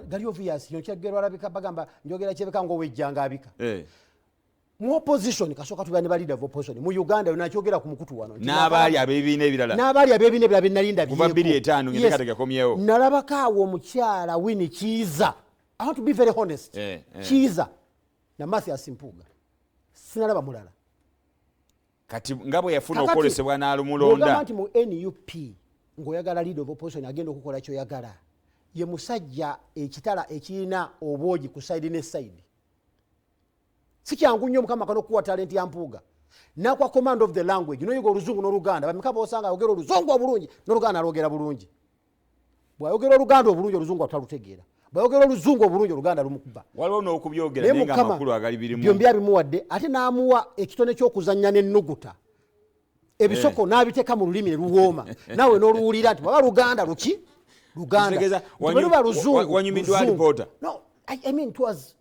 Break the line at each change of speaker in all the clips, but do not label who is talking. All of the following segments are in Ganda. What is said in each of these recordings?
gali obvious kino kyagerwa alabika bagamba njogera kyebeka ngo wejjanga abika mu opposition kasoka tubane balida of opposition mu Uganda unakyogera ku mukutu wano
n'abali abebine ebirala
binalinda biye
kuva 2:5 ngende gakomyewo
nalabakawo omukyala Winnie Kiiza. I want to be very honest. Kiiza na Mathias Mpuuga sinalaba mulala
kati ngabo yafuna okolesebwa n'alumulonda
ngamba mu NUP ngoyagala leader of opposition agenda okukola kyo yagala ye musajja ekitala ekina obwogi ku side ne side sikyangu nnyo mukama kano kuwa talent ya Mpuuga na kwa command of the language no yugo oluzungu n'oluganda bamikaba osanga ayogera oluzungu obulungi n'oluganda alogera bulungi bwayogera oluganda obulungi oluzungu atalutegeera bwayogera oluzungu obulungi oluganda lumukuba
waliwo n'okubyogera nenga amakulu agali birimu
byombi abimuwadde ate n'amuwa ekitone ky'okuzannya n'ennuguta ebisoko n'abiteeka mu lulimi ne luwooma nawe n'oluwulira nti baba luganda luki luganda bweluba luzungu
wanyumidwa alipoota.
No, I mean it was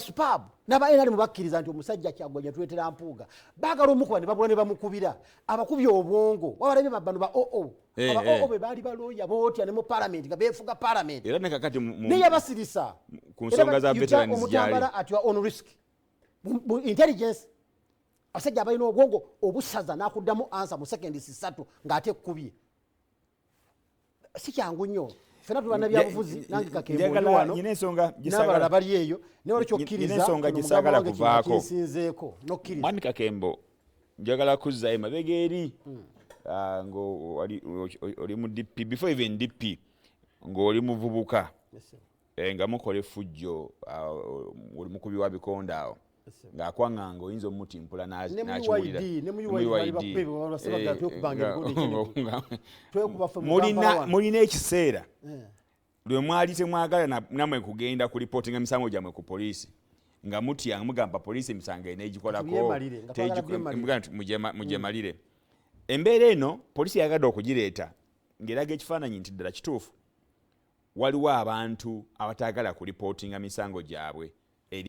superb n'abaye nali mubakkiriza nti omusajja Kyaggwanya tuletera Mpuuga baagala omukuba ne babula ne bamukubira abakubye obwongo wabalabye babbano ba aba be baali balooya bootya ne mu parliament nga beefuga parliament
era ne kakati
ne yabasirisa
ku nsonga za veterans
omutambala at your own risk mu intelligence abasajja abalina obwongo obusaza n'akuddamu ansa mu seconds 3 ng'ate ekkubye si kyangu nnyo fena tubana byabufuzi nange kakembo wano
nyine ensonga
gisagala bali eyo ne wali kyokkiriza
ensonga gisagala kuvaako
kinsinzeeko nokkiriza
mwami kakembo njagala kuzza emabega eri ngo oli mu DP before even DP ngo oli muvubuka nga mukole fujjo oli mukubi wa bikonda awo ng'akwanganga oyinza omutimpula n'akiwulira mulina ekiseera lwe mwali temwagala namwe kugenda ku reportinga misango gyamwe ku poliisi nga mutya mugamba poliisi emisango eneegikolako mugyemalire embeera eno poliisi yagadde okugireeta ng'eraga ekifaananyi nti ddala kituufu waliwo abantu abataagala ku reportinga misango gyabwe